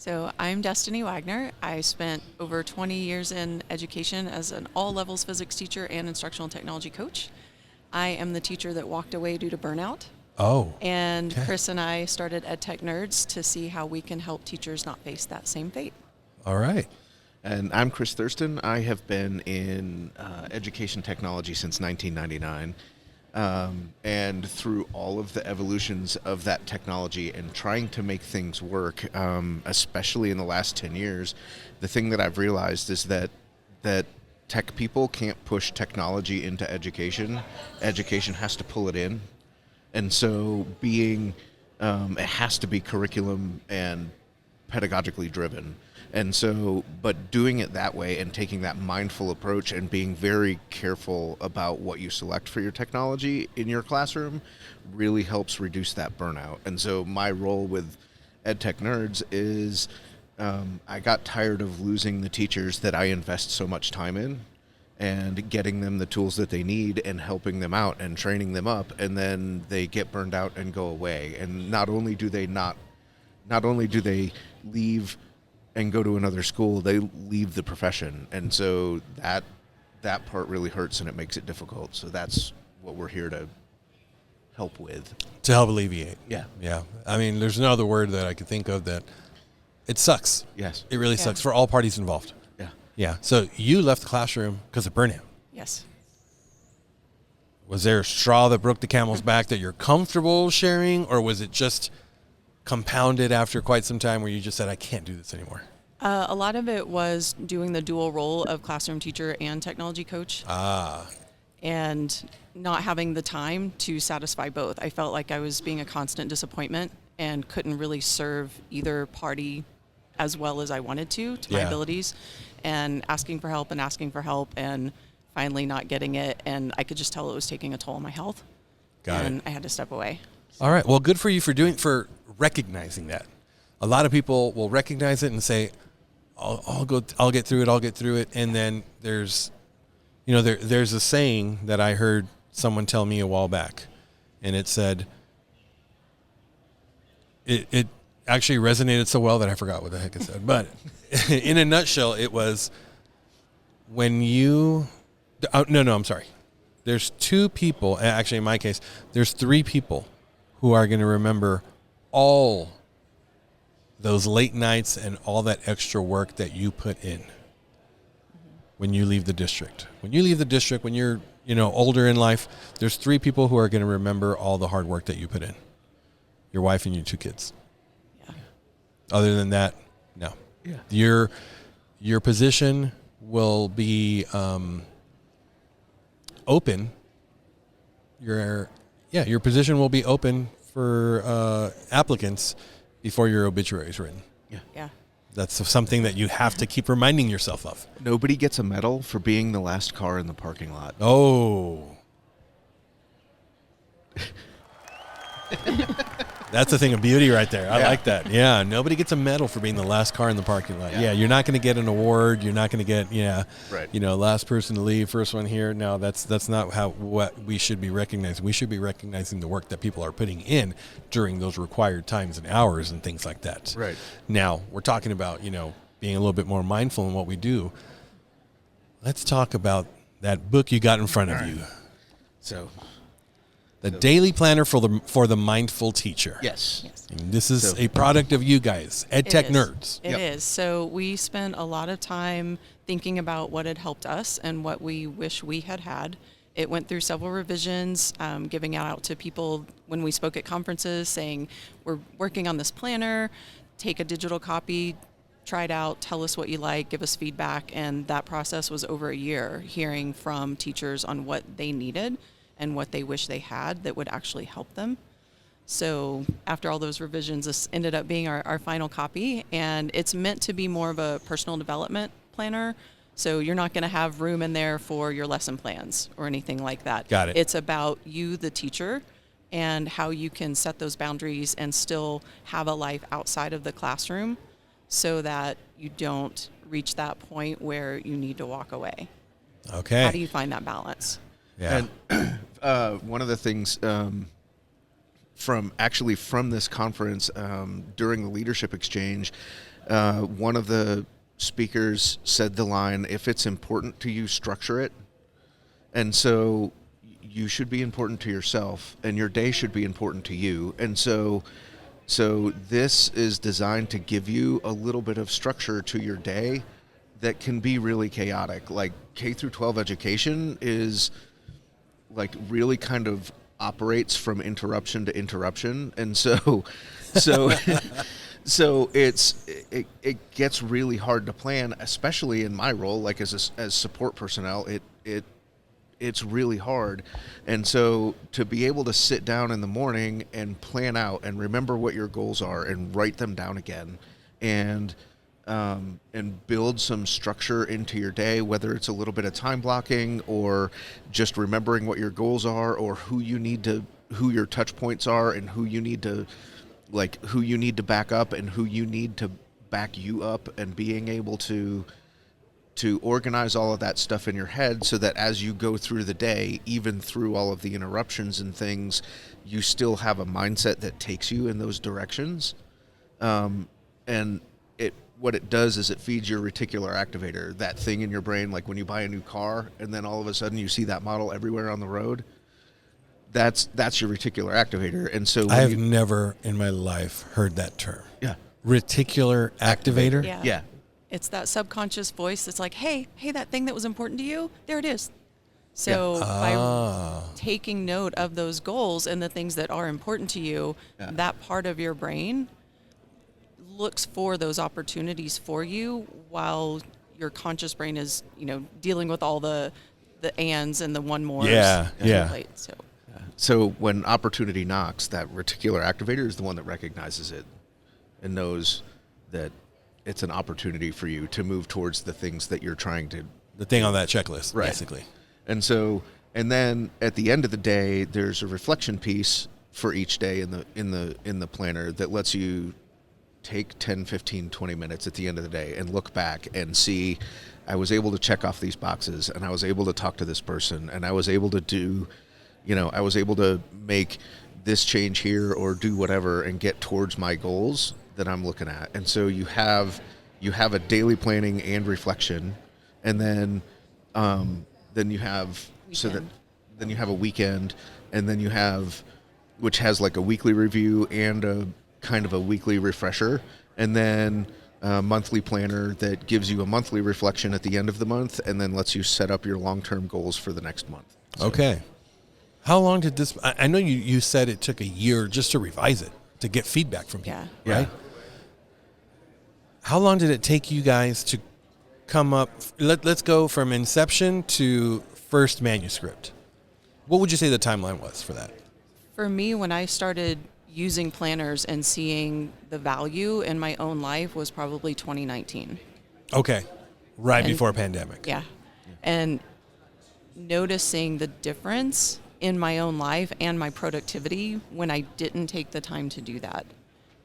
So I'm Destiny Wagner. I spent over 20 years in education as an all-levels physics teacher and instructional technology coach. I am the teacher that walked away due to burnout. Oh. And okay. Chris and I started EdTech Nerds to see how we can help teachers not face that same fate. All right. And I'm Chris Thurston. I have been in education technology since 1999. And through all of the evolutions of that technology and trying to make things work, especially in the last 10 years, the thing that I've realized is that tech people can't push technology into education. Education has to pull it in. And so it has to be curriculum and pedagogically driven. And so, but doing it that way and taking that mindful approach and being very careful about what you select for your technology in your classroom really helps reduce that burnout. And so my role with EdTech Nerds is I got tired of losing the teachers that I invest so much time in and getting them the tools that they need and helping them out and training them up, and then they get burned out and go away. And not only do they leave and go to another school, they leave the profession. And so that part really hurts and it makes it difficult. So that's what we're here to help with. To help alleviate. Yeah. Yeah. I mean, there's no other word that I could think of that it sucks. Yes. It really sucks for all parties involved. Yeah. Yeah. So you left the classroom because of burnout. Yes. Was there a straw that broke the camel's back that you're comfortable sharing, or was it just compounded after quite some time where you just said, I can't do this anymore? A lot of it was doing the dual role of classroom teacher and technology coach. And not having the time to satisfy both. I felt like I was being a constant disappointment and couldn't really serve either party as well as I wanted to my abilities, and asking for help and finally not getting it. And I could just tell it was taking a toll on my health. And I had to step away. All right. Well, good for you for recognizing that. A lot of people will recognize it and say, I'll get through it. And then there's a saying that I heard someone tell me a while back, and it said, it actually resonated so well that I forgot what the heck it said. But in a nutshell, it was I'm sorry. There's two people, actually in my case, there's three people who are going to remember all those late nights and all that extra work that you put in when you leave the district. When you're, older in life, there's three people who are going to remember all the hard work that you put in. Your wife and your two kids. Yeah. Other than that, no. Yeah. Your position will be open. Your position will be open for applicants before your obituary is written. Yeah. That's something that you have to keep reminding yourself of. Nobody gets a medal for being the last car in the parking lot. Oh. That's a thing of beauty right there. I like that. Yeah, nobody gets a medal for being the last car in the parking lot. Yeah, you're not going to get an award. You're not going to get, last person to leave, first one here. No, that's not what we should be recognizing. We should be recognizing the work that people are putting in during those required times and hours and things like that. Right. Now, we're talking about, being a little bit more mindful in what we do. Let's talk about that book you got in front of you. So... The Daily Planner for the Mindful Teacher. Yes. And this is a product of you guys, EdTech Nerds. It is. So we spent a lot of time thinking about what had helped us and what we wish we had had. It went through several revisions, giving it out to people when we spoke at conferences, saying, we're working on this planner, take a digital copy, try it out, tell us what you like, give us feedback. And that process was over a year, hearing from teachers on what they needed and what they wish they had that would actually help them. So after all those revisions, this ended up being our final copy, and it's meant to be more of a personal development planner. So you're not going to have room in there for your lesson plans or anything like that. Got it. It's about you, the teacher, and how you can set those boundaries and still have a life outside of the classroom so that you don't reach that point where you need to walk away. Okay. How do you find that balance? Yeah. And one of the things from this conference, during the leadership exchange, one of the speakers said the line, "If it's important to you, structure it." And so you should be important to yourself, and your day should be important to you. And so this is designed to give you a little bit of structure to your day that can be really chaotic. Like K through 12 education is like really kind of operates from interruption to interruption. And so it gets really hard to plan, especially in my role, like as support personnel, it's really hard. And so to be able to sit down in the morning and plan out and remember what your goals are and write them down again and build some structure into your day, whether it's a little bit of time blocking or just remembering what your goals are or who your touch points are and who you need to back up and who you need to back you up, and being able to organize all of that stuff in your head so that as you go through the day, even through all of the interruptions and things, you still have a mindset that takes you in those directions. And what it does is it feeds your reticular activator, that thing in your brain, like when you buy a new car and then all of a sudden you see that model everywhere on the road. That's your reticular activator. And so I have never in my life heard that term. Yeah. Reticular activator? Yeah. It's that subconscious voice that's like, hey, that thing that was important to you, there it is. So by taking note of those goals and the things that are important to you, that part of your brain looks for those opportunities for you while your conscious brain is, dealing with all the ands and the one mores. Yeah. So when opportunity knocks, that reticular activator is the one that recognizes it and knows that it's an opportunity for you to move towards the things that you're trying to. The thing on that checklist, right. Basically. And then at the end of the day, there's a reflection piece for each day in the planner that lets you take 10, 15, 20 minutes at the end of the day and look back and see, I was able to check off these boxes and I was able to talk to this person and I was able to do, I was able to make this change here or do whatever and get towards my goals that I'm looking at. And so you have a daily planning and reflection, and then you have then you have a weekend, and then you have, which has like a weekly review and a kind of a weekly refresher, and then a monthly planner that gives you a monthly reflection at the end of the month and then lets you set up your long-term goals for the next month. So. Okay. How long did this, I know you said it took a year just to revise it, to get feedback from people, right? How long did it take you guys to come up, let's go from inception to first manuscript. What would you say the timeline was for that? For me, when I started using planners and seeing the value in my own life was probably 2019. Okay. Right before pandemic. Yeah. And noticing the difference in my own life and my productivity when I didn't take the time to do that.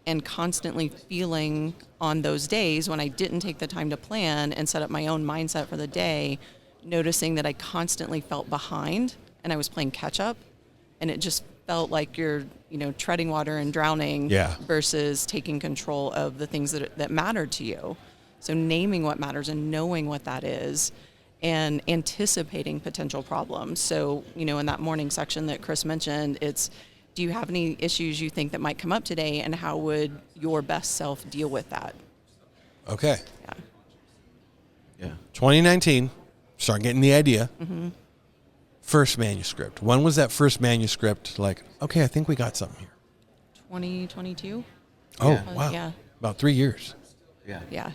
And constantly feeling on those days when I didn't take the time to plan and set up my own mindset for the day, noticing that I constantly felt behind and I was playing catch up, and it just felt like you're, treading water and drowning versus taking control of the things that matter to you. So naming what matters and knowing what that is and anticipating potential problems. So, in that morning section that Chris mentioned, it's, do you have any issues you think that might come up today, and how would your best self deal with that? Okay. Yeah. 2019, start getting the idea. Mm-hmm. First manuscript. When was that first manuscript like, okay, I think we got something here? 2022. Oh, wow. Yeah. About 3 years. Yeah.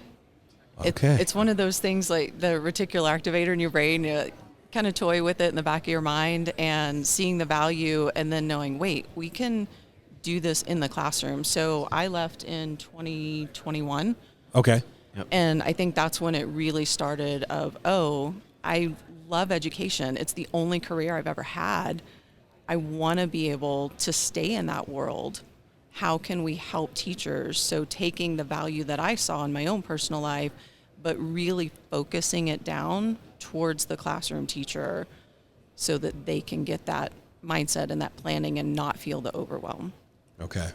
Okay. It's one of those things like the reticular activator in your brain, kind of toy with it in the back of your mind and seeing the value and then knowing, wait, we can do this in the classroom. So I left in 2021. Okay. Yep. And I think that's when it really started of, I love education. It's the only career I've ever had. I want to be able to stay in that world. How can we help teachers? So taking the value that I saw in my own personal life, but really focusing it down towards the classroom teacher so that they can get that mindset and that planning and not feel the overwhelm. Okay.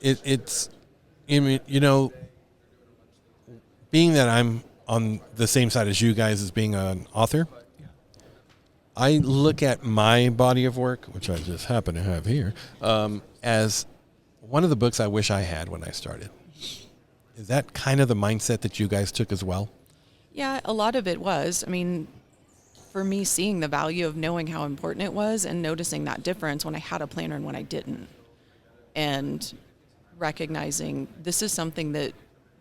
It's, I mean, you know, being that I'm on the same side as you guys as being an author, I look at my body of work, which I just happen to have here, as one of the books I wish I had when I started. Is that kind of the mindset that you guys took as well? Yeah, a lot of it was. I mean, for me, seeing the value of knowing how important it was and noticing that difference when I had a planner and when I didn't. And recognizing this is something that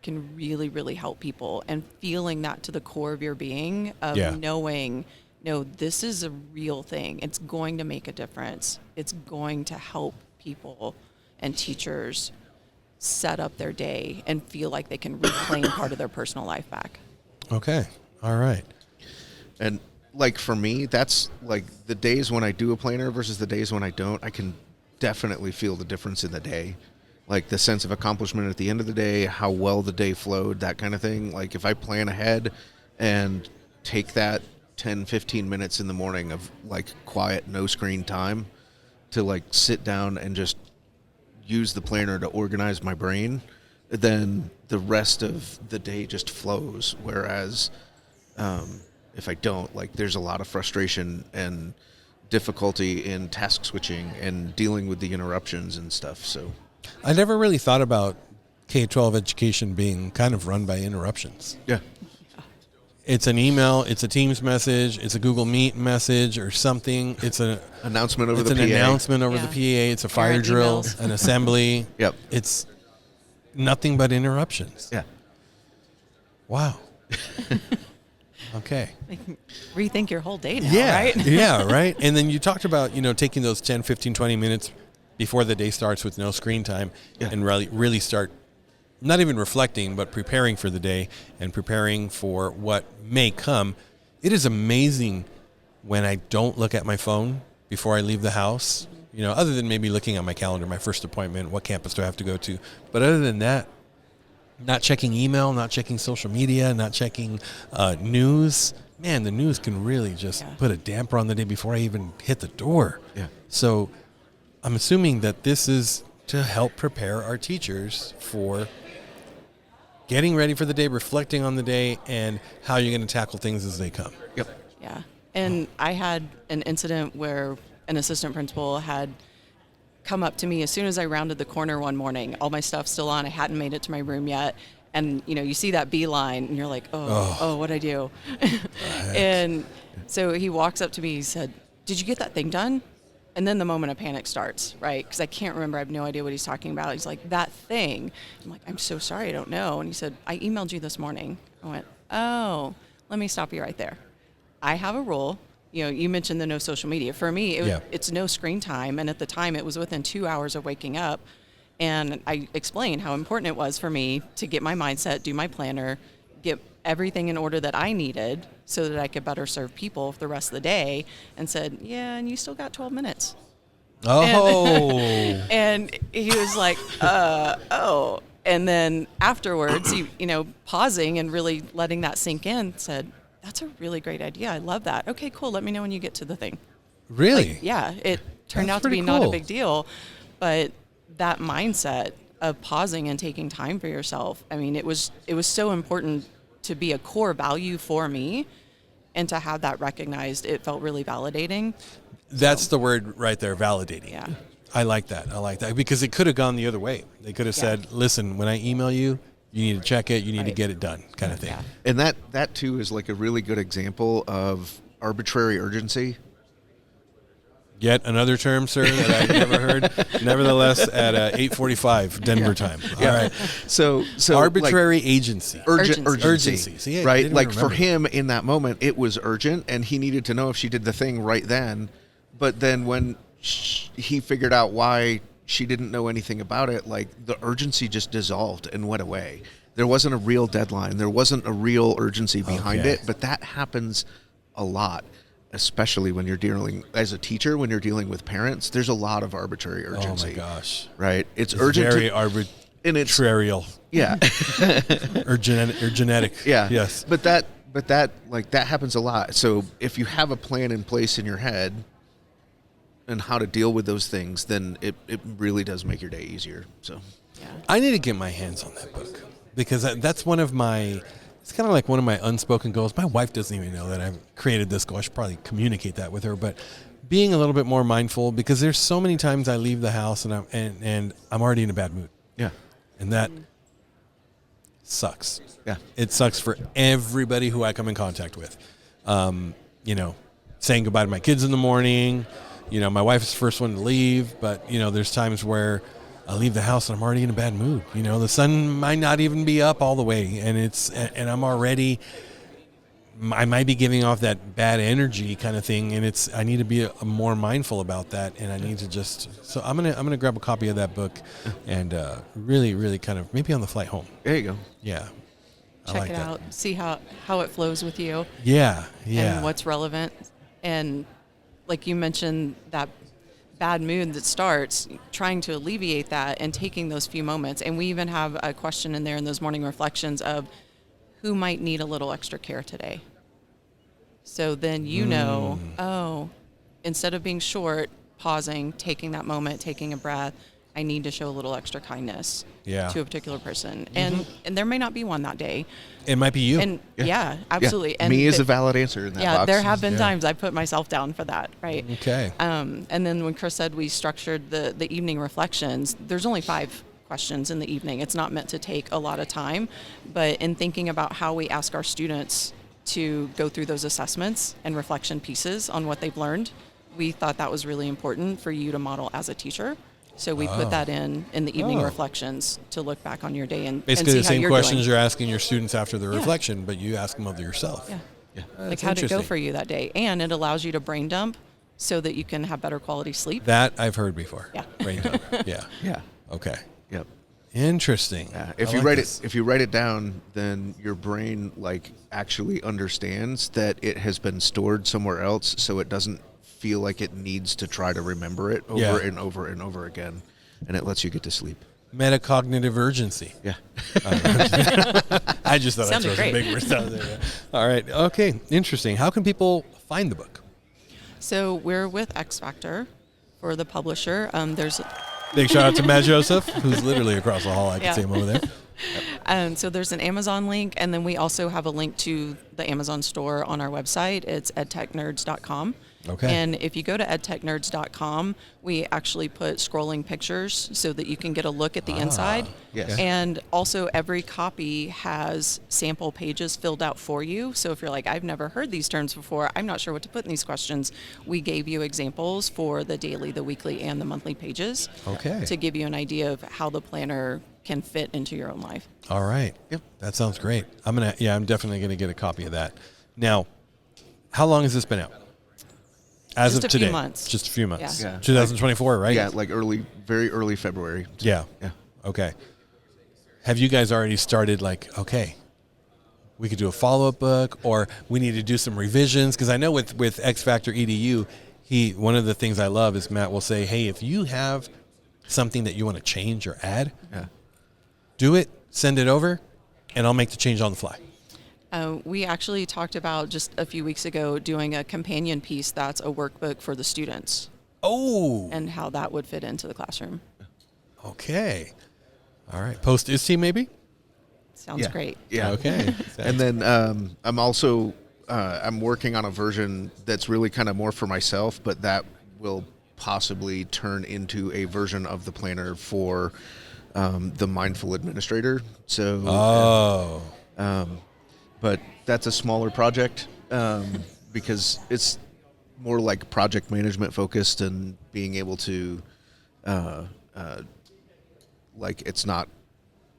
can really, really help people, and feeling that to the core of your being of knowing, no, this is a real thing. It's going to make a difference. It's going to help people and teachers set up their day and feel like they can reclaim part of their personal life back. Okay. All right. And like for me, that's like the days when I do a planner versus the days when I don't, I can definitely feel the difference in the day. Like the sense of accomplishment at the end of the day, how well the day flowed, that kind of thing. Like if I plan ahead and take that 10, 15 minutes in the morning of like quiet, no screen time to like sit down and just use the planner to organize my brain, then the rest of the day just flows. Whereas if I don't, like there's a lot of frustration and difficulty in task switching and dealing with the interruptions and stuff. So I never really thought about K-12 education being kind of run by interruptions. yeah. It's an email, it's a Teams message, it's a Google Meet message or something. It's an announcement over the PA. announcement over the PA. It's a fire Parent drill, emails. an assembly. Yep. It's nothing but interruptions. Yeah. Wow. Okay. Rethink your whole day now, Yeah. right? Yeah, right. And then you talked about, you know, taking those 10, 15, 20 minutes before the day starts with no screen time and really start not even reflecting, but preparing for the day and preparing for what may come. It is amazing when I don't look at my phone before I leave the house, you know, other than maybe looking at my calendar, my first appointment, what campus do I have to go to? But other than that, not checking email, not checking social media, not checking news. Man, the news can really just put a damper on the day before I even hit the door. Yeah. So I'm assuming that this is to help prepare our teachers for getting ready for the day, reflecting on the day, and how you're going to tackle things as they come. Yep. Yeah. And I had an incident where an assistant principal had come up to me as soon as I rounded the corner one morning. All my stuff's still on. I hadn't made it to my room yet. And, you know, you see that beeline and you're like, oh, what'd I do? And so he walks up to me. He said, "Did you get that thing done?" And then the moment of panic starts, right? Because I can't remember. I have no idea what he's talking about. He's like, "That thing." I'm like, "I'm so sorry. I don't know." And he said, "I emailed you this morning." I went, "Oh, let me stop you right there. I have a rule. You know, you mentioned the no social media. For me, it's no screen time. And at the time, it was within 2 hours of waking up. And I explained how important it was for me to get my mindset, do my planner, get everything in order that I needed so that I could better serve people for the rest of the day, and said, "Yeah, and you still got 12 minutes. Oh. And he was like, oh. And then afterwards, he, you know, pausing and really letting that sink in, said, "That's a really great idea. I love that. Okay, cool. Let me know when you get to the thing." Really? Like, yeah, it turned That's out to be pretty not a cool. big deal, but that mindset of pausing and taking time for yourself, I mean, it was so important to be a core value for me, and to have that recognized, it felt really validating. That's the word right there, validating. Yeah. I like that because it could have gone the other way. They could have said, "Listen, when I email you, you need to check it, you need to get it done," kind of thing. Yeah. And that too is like a really good example of arbitrary urgency. Yet another term, sir, that I've never heard. Nevertheless, at 8:45 Denver time. All right. So Arbitrary like, agency. urgency. See, I right? didn't Like for remember. him in that moment, it was urgent, and he needed to know if she did the thing right then. But then when he figured out why she didn't know anything about it, like the urgency just dissolved and went away. There wasn't a real deadline. There wasn't a real urgency behind it. But that happens a lot, especially when you're dealing as a teacher, when you're dealing with parents. There's a lot of arbitrary urgency. Oh my gosh. Right? It's urgent. Very and it's arbitrarial yeah. or genetic. Yeah. Yes. But that happens a lot. So if you have a plan in place in your head, and how to deal with those things, then it really does make your day easier. So Yeah. I need to get my hands on that book because that's one of my. It's kind of like one of my unspoken goals. My wife doesn't even know that I've created this goal. I should probably communicate that with her, but being a little bit more mindful because there's so many times I leave the house and I'm already in a bad mood. yeah, And that sucks. yeah, It sucks for everybody who I come in contact with. Saying goodbye to my kids in the morning. My wife is the first one to leave, but, there's times where I leave the house and I'm already in a bad mood. The sun might not even be up all the way, and I'm already, I might be giving off that bad energy kind of thing, and I need to be more mindful about that, and I need to so I'm gonna grab a copy of that book, and really, really kind of maybe on the flight home. there you go. Yeah, I Check like it that. out. See how it flows with you. Yeah. And what's relevant. And like you mentioned, that bad mood that starts, trying to alleviate that and taking those few moments. And we even have a question in there in those morning reflections of who might need a little extra care today. So then instead of being short, pausing, taking that moment, taking a breath, I need to show a little extra kindness to a particular person. And there may not be one that day. It might be you. And yeah, absolutely. Yeah. And Me is a valid answer in that box. there have been times I put myself down for that, right? Okay. And then when Chris said we structured the evening reflections, there's only 5 questions in the evening. It's not meant to take a lot of time, but in thinking about how we ask our students to go through those assessments and reflection pieces on what they've learned, we thought that was really important for you to model as a teacher. So we put that in the evening reflections to look back on your day and Basically see the how same you're questions doing. you're asking your students after the reflection, but you ask them of yourself. Yeah. Yeah. Like how did it go for you that day? And it allows you to brain dump so that you can have better quality sleep. That I've heard before. Yeah. Brain dump. Yeah. Yeah. Okay. Yep. Interesting. If I you like write this. if you write it down, then your brain actually understands that it has been stored somewhere else, so it doesn't feel like it needs to try to remember it over and over and over again, and it lets you get to sleep. Metacognitive urgency. Yeah. I just thought Sounded I'd throw some great. big words out there. All right. Okay. Interesting. How can people find the book? So we're with X Factor for the publisher. There's Big shout out to Matt Joseph, who's literally across the hall. I can see him over there. so there's an Amazon link, and then we also have a link to the Amazon store on our website. It's edtechnerds.com. Okay. And if you go to edtechnerds.com, we actually put scrolling pictures so that you can get a look at the inside. Yes. And also every copy has sample pages filled out for you. So if you're like, I've never heard these terms before, I'm not sure what to put in these questions, we gave you examples for the daily, the weekly, and the monthly pages. Okay. To give you an idea of how the planner can fit into your own life. All right. Yep. That sounds great. I'm definitely gonna get a copy of that. Now, how long has this been out? As Just of a few today, months. just a few months. Yeah. 2024, right? Yeah, very early February. Yeah. Yeah. Okay. Have you guys already started okay, we could do a follow-up book, or we need to do some revisions? Because I know with X Factor EDU, one of the things I love is Matt will say, hey, if you have something that you want to change or add, do it, send it over, and I'll make the change on the fly. We actually talked about just a few weeks ago doing a companion piece that's a workbook for the students Oh. and how that would fit into the classroom. Okay. All right. Post ISTE maybe? Sounds great. Yeah. Okay. And then I'm also I'm working on a version that's really kind of more for myself, but that will possibly turn into a version of the planner for the mindful administrator. So, but that's a smaller project because it's more like project management focused and being able to it's not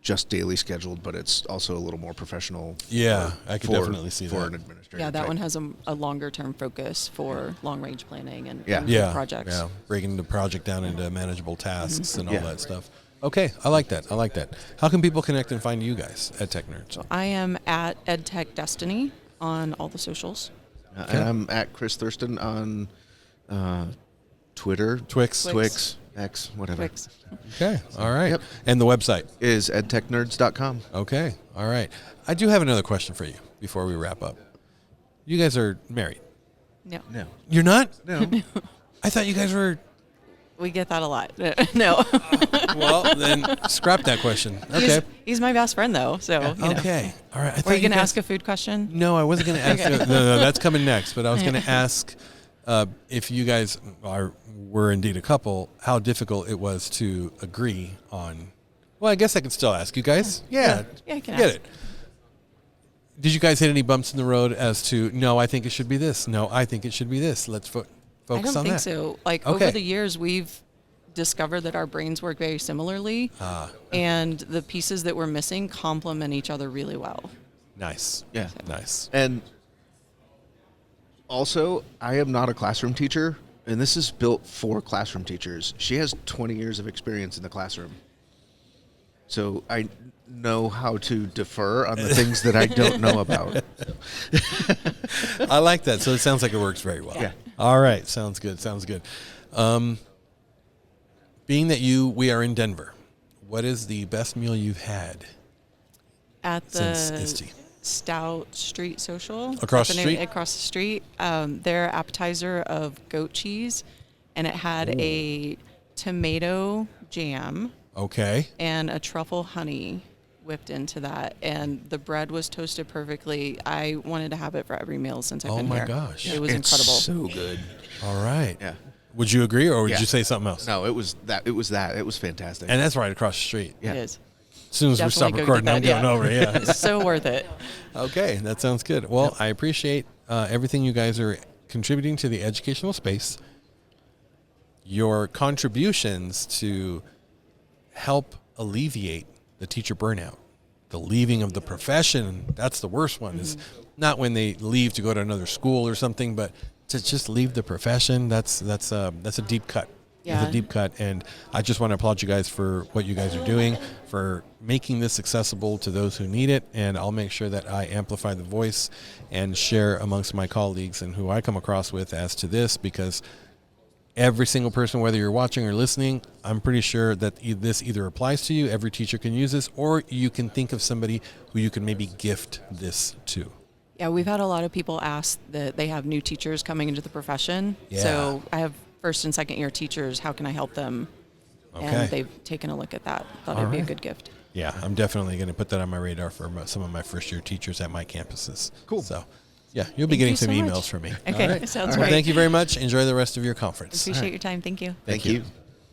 just daily scheduled, but it's also a little more professional. Yeah, I could definitely see for that. an administrator. Yeah, that type. one has a longer term focus for long range planning and projects. Yeah, breaking the project down into manageable tasks and all that stuff. Okay, I like that. How can people connect and find you guys at Tech Nerds? I am at EdTech Destiny on all the socials. And I'm at Chris Thurston on Twitter, Twix, X, whatever. Twix. Okay, all right. Yep. And the website Is edtechnerds.com. Okay, all right. I do have another question for you before we wrap up. You guys are married. No. No. You're not? No. I thought you guys were. We get that a lot. No. Well, then scrap that question. Okay. He's my best friend, though. So, Okay. All right. Were you going to ask a food question? No, I wasn't going to ask. Okay. No, that's coming next. But I was going to ask if you guys were indeed a couple, how difficult it was to agree on. Well, I guess I can still ask you guys. Yeah. Yeah, I can get ask. it. Did you guys hit any bumps in the road as to, no, I think it should be this. No, I think it should be this. Let's focus on that. I don't think so. Like, Okay. over the years, we've discovered that our brains work very similarly, and the pieces that we're missing complement each other really well. Nice. Yeah. Nice. And also, I am not a classroom teacher, and this is built for classroom teachers. She has 20 years of experience in the classroom. So I know how to defer on the things that I don't know about. I like that. So it sounds like it works very well. Yeah. All right. Sounds good. Sounds good. Being that we are in Denver, what is the best meal you've had At since the ISTE? Stout Street Social. Across the street? Across the street. Their appetizer of goat cheese, and it had a tomato jam Okay. and a truffle honey whipped into that, and the bread was toasted perfectly. I wanted to have it for every meal since I've been my here. gosh. It was It's incredible. so good. All right. Yeah. Would you agree, or would Yeah. you say something else? No, it was that. It was fantastic. And that's right across the street. yeah. It is. As soon as we stop Definitely go recording, I'm get that, going over. Yeah. It's so worth it. Okay, that sounds good. Well, I appreciate everything you guys are contributing to the educational space. Your contributions to help alleviate the teacher burnout, the leaving of the profession. That's the worst one. Is not when they leave to go to another school or something, but to just leave the profession. That's a deep cut. Yeah. It's a deep cut, and I just want to applaud you guys for what you guys are doing, for making this accessible to those who need it, and I'll make sure that I amplify the voice and share amongst my colleagues and who I come across with as to this, because every single person, whether you're watching or listening, I'm pretty sure that this either applies to you, every teacher can use this, or you can think of somebody who you can maybe gift this to. Yeah, we've had a lot of people ask that they have new teachers coming into the profession. Yeah. So I have first and second year teachers. How can I help them? Okay. And they've taken a look at that. Thought it'd be a good gift. Yeah, I'm definitely going to put that on my radar for some of my first year teachers at my campuses. Cool. So, yeah, you'll be Thank getting you some so emails much. from me. Okay, All right. sounds Well, great. thank you very much. Enjoy the rest of your conference. Appreciate your time. Thank you. Thank you.